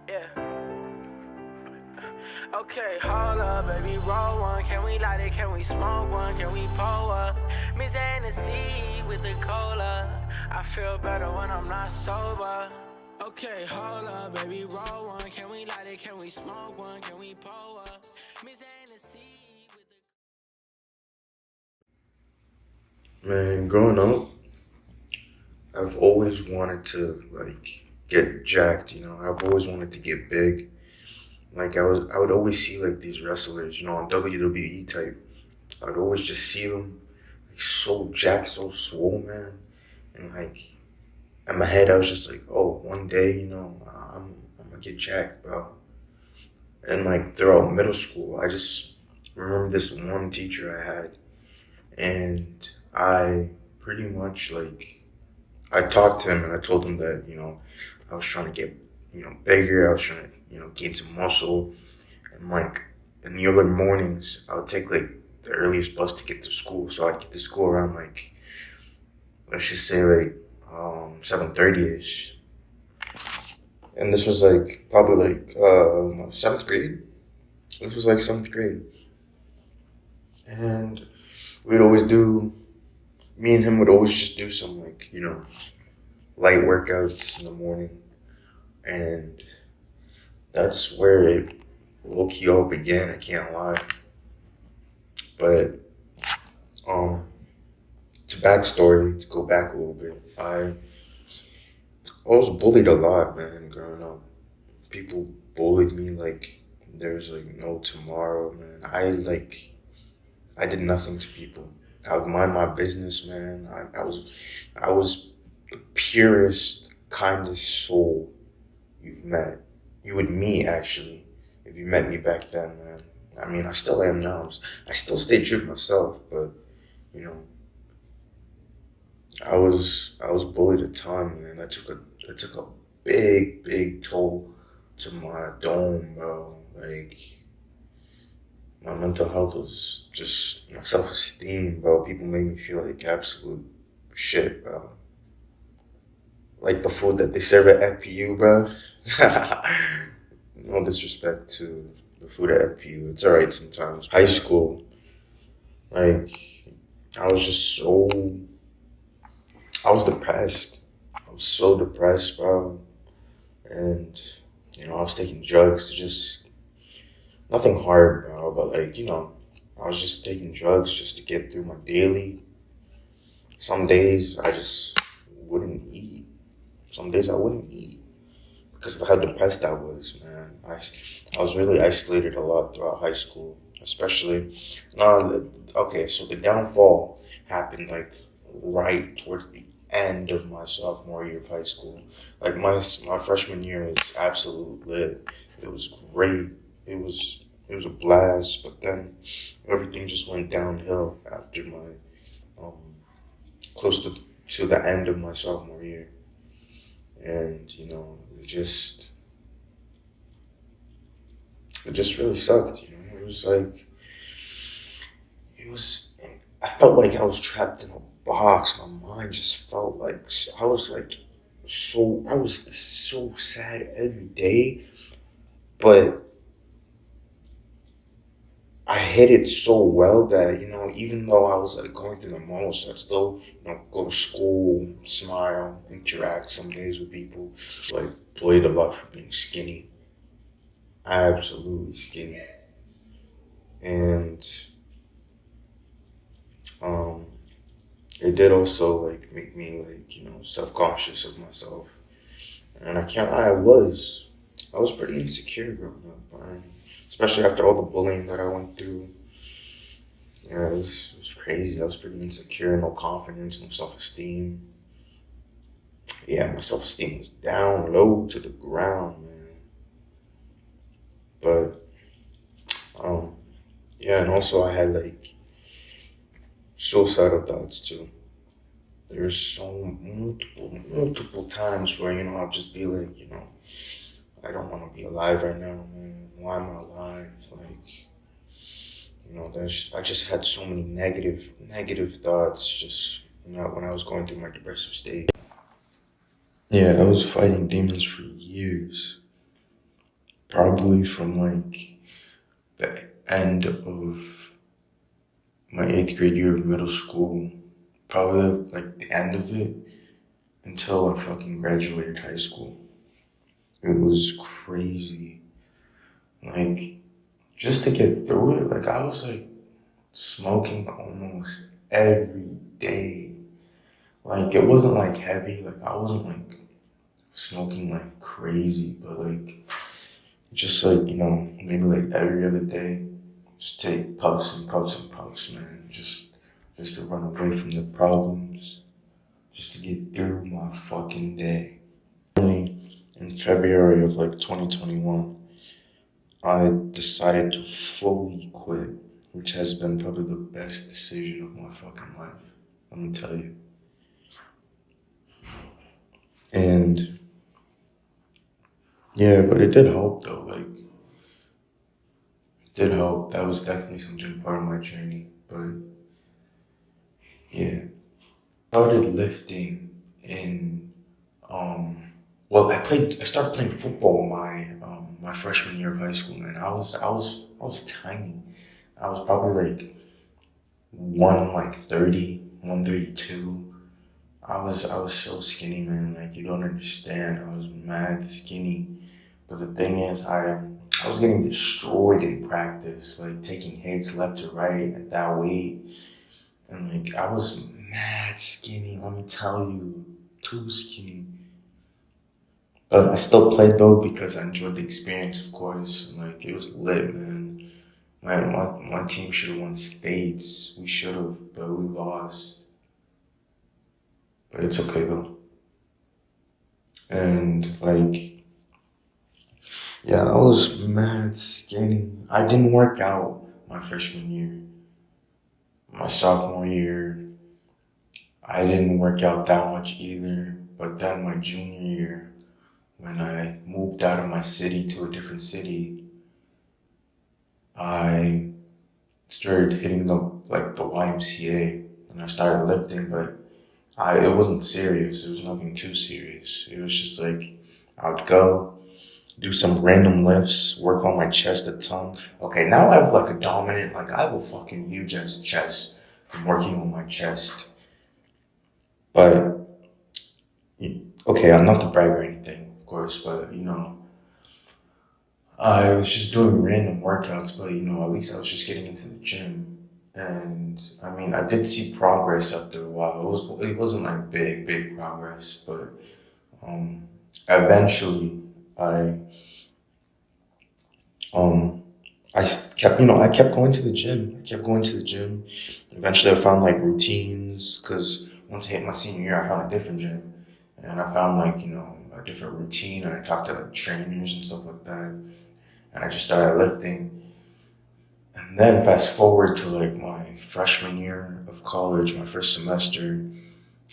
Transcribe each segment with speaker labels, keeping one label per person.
Speaker 1: Yeah. Okay, hold up, baby, roll one. Can we light it? Can we smoke one? Can we pull up? Miss Hennessy with the cola. I feel better when I'm not sober. Okay, hold up, baby, roll one. Can we light it? Can we smoke one? Can we pull up? Miss Hennessy with the...
Speaker 2: Man, growing up, I've always wanted to get jacked, I've always wanted to get big. I would always see like these wrestlers, on WWE type. I would always just see them like so jacked, so swole, man. And like in my head I was just like, oh, one day, I'm gonna get jacked, bro. And like throughout middle school, I just remember this one teacher I had, and I pretty much I talked to him and I told him that, I was trying to get, bigger. I was trying to, gain some muscle. And like in the early mornings, I would take like the earliest bus to get to school. So I'd get to school around let's just say 7:30ish. And this was like probably seventh grade. This was like seventh grade. And we'd always do, me and him would always just do some light workouts in the morning. And that's where it low key all began, I can't lie. But it's a backstory to go back a little bit. I was bullied a lot, man, growing up. People bullied me like there's like no tomorrow, man. I did nothing to people. I would mind my business, man. I was the purest, kindest soul you've met. You would meet, actually, if you met me back then, man. I mean, I still am now. I still stay true to myself, but you know, I was bullied a ton, man. That took a big toll to my dome, bro. Like my mental health was just my self esteem, bro. People made me feel like absolute shit, bro. Like the food that they serve at FPU, bro. No disrespect to the food at FPU. It's alright sometimes. High school, like I was just so I was depressed. I was so depressed, bro. And I was taking drugs to just nothing hard, bro, but I was just taking drugs just to get through my daily. Some days I just wouldn't eat. Some days I wouldn't eat because of how depressed I was, man. I was really isolated a lot throughout high school, especially. Okay, so the downfall happened like right towards the end of my sophomore year of high school. Like my freshman year was absolute lit. It was great. It was a blast, but then everything just went downhill after my um close to the end of my sophomore year. And it just really sucked. It was like it was I felt like I was trapped in a box. My mind just felt like I was so sad every day, but I hid it so well that even though I was like going through the most, I'd still go to school, smile, interact some days with people. Like played a lot for being skinny, absolutely skinny, and um, it did also like make me self conscious of myself. And I can't lie, I was pretty insecure growing up, and especially after all the bullying that I went through. Yeah, it was crazy. I was pretty insecure, no confidence, no self esteem. Yeah, my self esteem was down low to the ground, man. But um, yeah, and also I had like suicidal thoughts too. There's so multiple times where I'll just be like, I don't want to be alive right now, man. Why am I alive? Like, I just had so many negative thoughts just when I was going through my depressive state. Yeah, I was fighting demons for years. Probably from like the end of my eighth grade year of middle school, probably like the end of it until I fucking graduated high school. It was crazy. Like, just to get through it, like, I was like smoking almost every day. Like, it wasn't like heavy, like, I wasn't like smoking like crazy, but like, just like, maybe like every other day, just take puffs and puffs and puffs, man. Just to run away from the problems, just to get through my fucking day. Only in February of like 2021, I decided to fully quit, which has been probably the best decision of my fucking life. Let me tell you. And yeah, but it did help though. Like, it did help. That was definitely some part of my journey. But yeah, started lifting in well, I started playing football my freshman year of high school, man. I was tiny. I was probably like 130, 132. I was so skinny, man. Like, you don't understand. I was mad skinny. But the thing is, I was getting destroyed in practice, like taking hits left to right at that weight. And like, I was mad skinny, let me tell you, too skinny. But I still played though because I enjoyed the experience, of course. Like, it was lit, man. My team should have won states. We should have, but we lost. But it's okay though. And like, yeah, I was mad skinny. I didn't work out my freshman year. My sophomore year, I didn't work out that much either. But then my junior year, when I moved out of my city to a different city, I started hitting the YMCA and I started lifting, but it wasn't serious. It was nothing too serious. It was just like I would go do some random lifts, work on my chest a ton. Okay, now I have like a dominant, like I have a fucking huge ass chest from working on my chest. But okay, I'm not to brag or anything, of course, but I was just doing random workouts, but at least I was just getting into the gym. And I mean, I did see progress after a while. It wasn't like big progress, but um, eventually I um I kept going to the gym. I kept going to the gym. Eventually, I found like routines because once I hit my senior year, I found a different gym, and I found like a different routine. And I talked to like trainers and stuff like that, and I just started lifting. And then fast forward to like my freshman year of college, my first semester,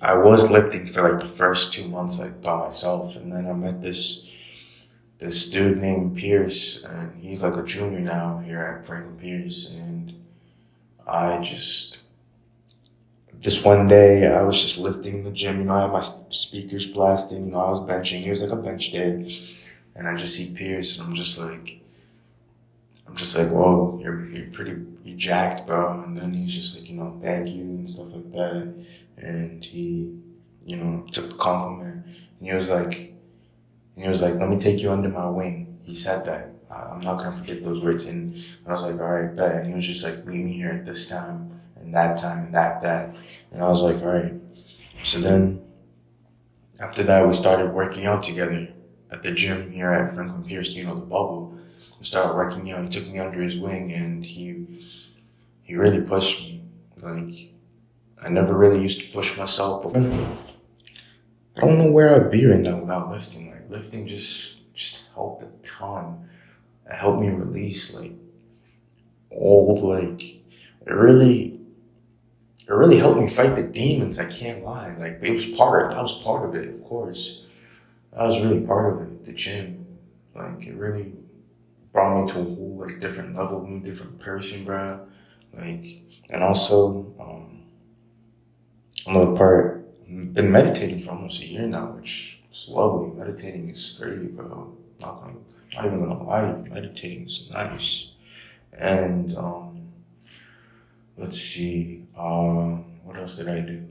Speaker 2: I was lifting for like the first 2 months like by myself, and then I met this dude named Pierce, and he's like a junior now here at Franklin Pierce, and I just this one day I was just lifting in the gym, I had my speakers blasting, I was benching. It was like a bench day, and I just see Pierce, and I'm just like, whoa, you're pretty, you jacked, bro. And then he's just like, thank you and stuff like that. And he, took the compliment. And he was like, let me take you under my wing. He said that. I'm not gonna forget those words. And I was like, all right, bet. And he was just like, meet me here at this time and that time and that. And I was like, all right. So then after that, we started working out together at the gym here at Franklin Pierce, the bubble. We started working out. He took me under his wing, and he really pushed me. Like, I never really used to push myself before. I don't know where I'd be right now without lifting. Like, lifting just helped a ton. It helped me release like all like it really helped me fight the demons. I can't lie. Like, that was part of it, of course. That was really part of it. The gym, like, it really brought me to a whole like different level, new different person, bro. Like, and also Another part, I've been meditating for almost a year now, which is lovely. Meditating is great, bro. Not even gonna lie, meditating is nice. And let's see, what else did I do?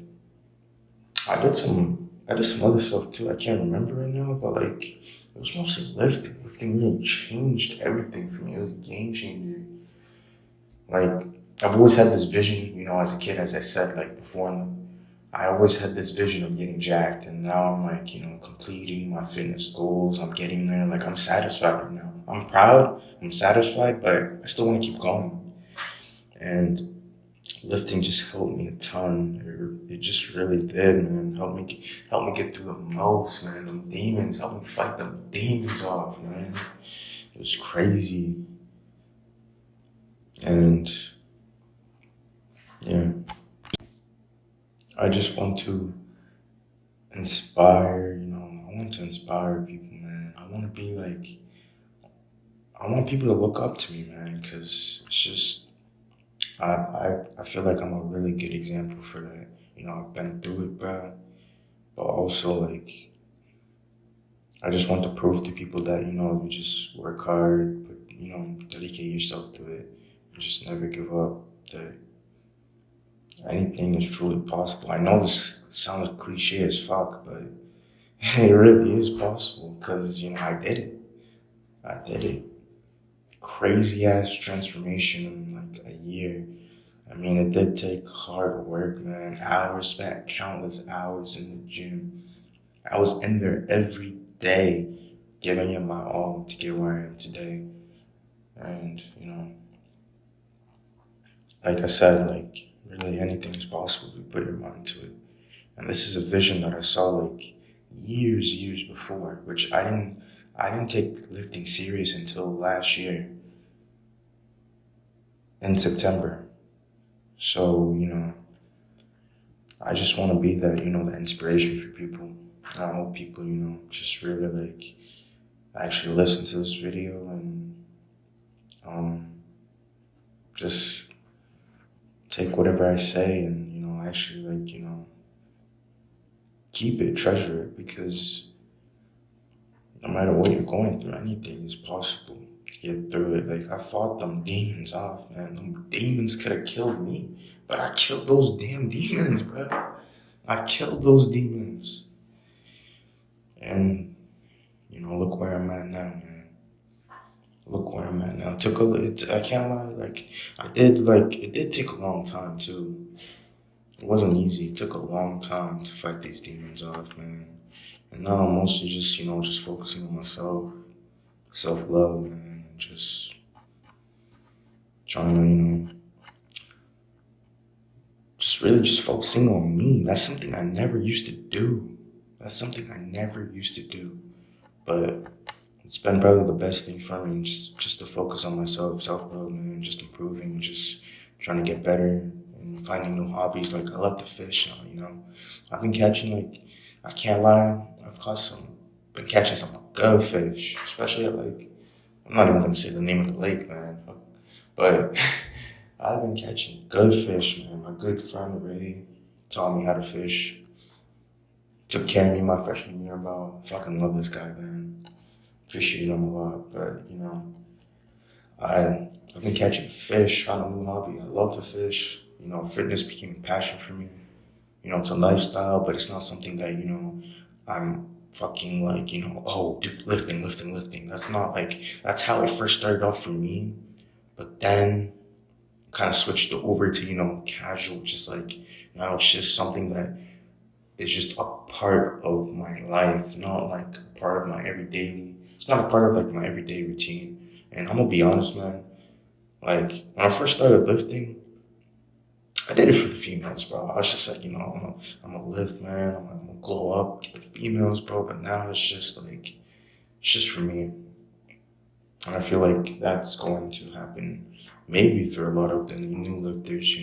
Speaker 2: I did some other stuff too. I can't remember right now, but like it was mostly lifting. Lifting really changed everything for me. It was a game changer. Like I've always had this vision, as a kid, as I said like before. I always had this vision of getting jacked, and now I'm like, completing my fitness goals. I'm getting there. Like I'm satisfied right now. I'm proud. I'm satisfied, but I still want to keep going. And lifting just helped me a ton. It just really did, man. Helped me get through the most, man. Them demons, helped me fight them demons off, man. It was crazy. And yeah, I just want to inspire, I want to inspire people, man. I want people to look up to me, man, because it's just, I feel like I'm a really good example for that. I've been through it, bro. But also, like, I just want to prove to people that, you just work hard, but, dedicate yourself to it. And just never give up. That anything is truly possible. I know this sounds cliche as fuck, but it really is possible because, I did it. I did it. Crazy ass transformation in like a year. I mean, it did take hard work, man. Hours spent, countless hours in the gym. I was in there every day, giving it my all to get where I am today. And, like I said, like, really anything is possible if you put your mind to it. And this is a vision that I saw like years before, which I didn't take lifting serious until last year in September. So, I just want to be that, the inspiration for people. I hope people, just really like actually listen to this video and just take whatever I say and, actually like, keep it, treasure it, because no matter what you're going through, anything is possible to get through it. Like I fought them demons off, man. Them demons could have killed me, but I killed those damn demons, bro. I killed those demons, and look where I'm at now, man. Look where I'm at now. I can't lie, it did take a long time too. It wasn't easy. It took a long time to fight these demons off, man. And now I'm mostly just, just focusing on myself, self-love, man, and just trying to, just really just focusing on me. That's something I never used to do. That's something I never used to do. But it's been probably the best thing for me, just to focus on myself, self-love, man, just improving, just trying to get better and finding new hobbies. Like I love to fish now, I've been catching I can't lie, been catching some good fish, especially at I'm not even gonna say the name of the lake, man, but I've been catching good fish, man. My good friend Ray taught me how to fish, took care of me my freshman year, bro. Fucking love this guy, man. Appreciate him a lot, but I've been catching fish, found a new hobby. I love to fish. Fitness became a passion for me. It's a lifestyle, but it's not something that, I'm fucking oh, dude, lifting. That's how it first started off for me. But then kind of switched over to, casual, just now it's just something that is just a part of my life, not like a part of my it's not a part of my everyday routine. And I'm gonna be honest, man, when I first started lifting, I did it for the females, bro. I was just I'm gonna lift, man. I'm gonna glow up, get the females, bro. But now it's just for me. And I feel like that's going to happen maybe for a lot of the new lifters,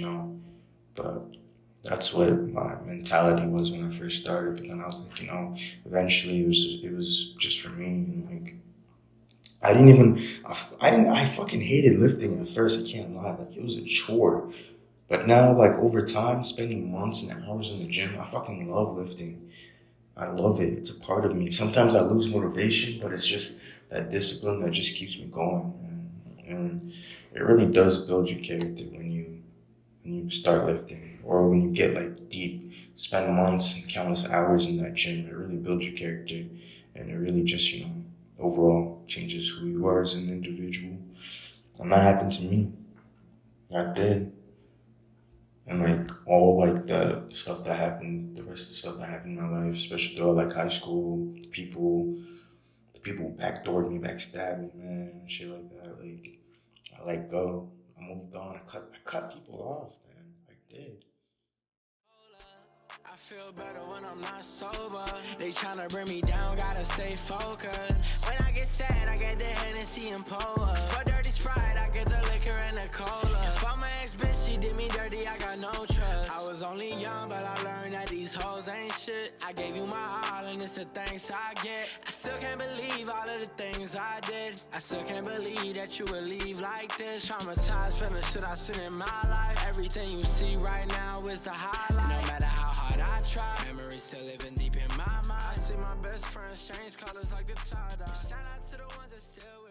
Speaker 2: But that's what my mentality was when I first started. But then I was eventually it was just for me. And I fucking hated lifting at first. I can't lie. It was a chore. But now, like over time, spending months and hours in the gym, I fucking love lifting. I love it. It's a part of me. Sometimes I lose motivation, but it's just that discipline that just keeps me going. And it really does build your character when you start lifting, or when you get like deep, spend months and countless hours in that gym. It really builds your character, and it really just overall changes who you are as an individual. And that happened to me. That did. And like all like the stuff that happened, the rest of the stuff that happened in my life, especially throughout like high school, the people who backdoored me, backstabbed me, man, shit like that. Like I let go. I moved on. I cut people off, man. I did.
Speaker 1: I feel better when I'm not sober. They tryna bring me down, gotta stay focused. When I get sad, I get the Hennessy and Polo. For dirty Sprite, I get the liquor and the cola. If I'm an ex-bitch, she did me dirty, I got no trust. I was only young, but I learned that these hoes ain't shit. I gave you my all, and it's the thanks I get. I still can't believe all of the things I did. I still can't believe that you would leave like this. Traumatized from the shit I seen in my life. Everything you see right now is the highlight. No matter how hard I try, memories still living deep in my mind. I see my best friends change colors like the tie-dye. Shout out to the ones that still with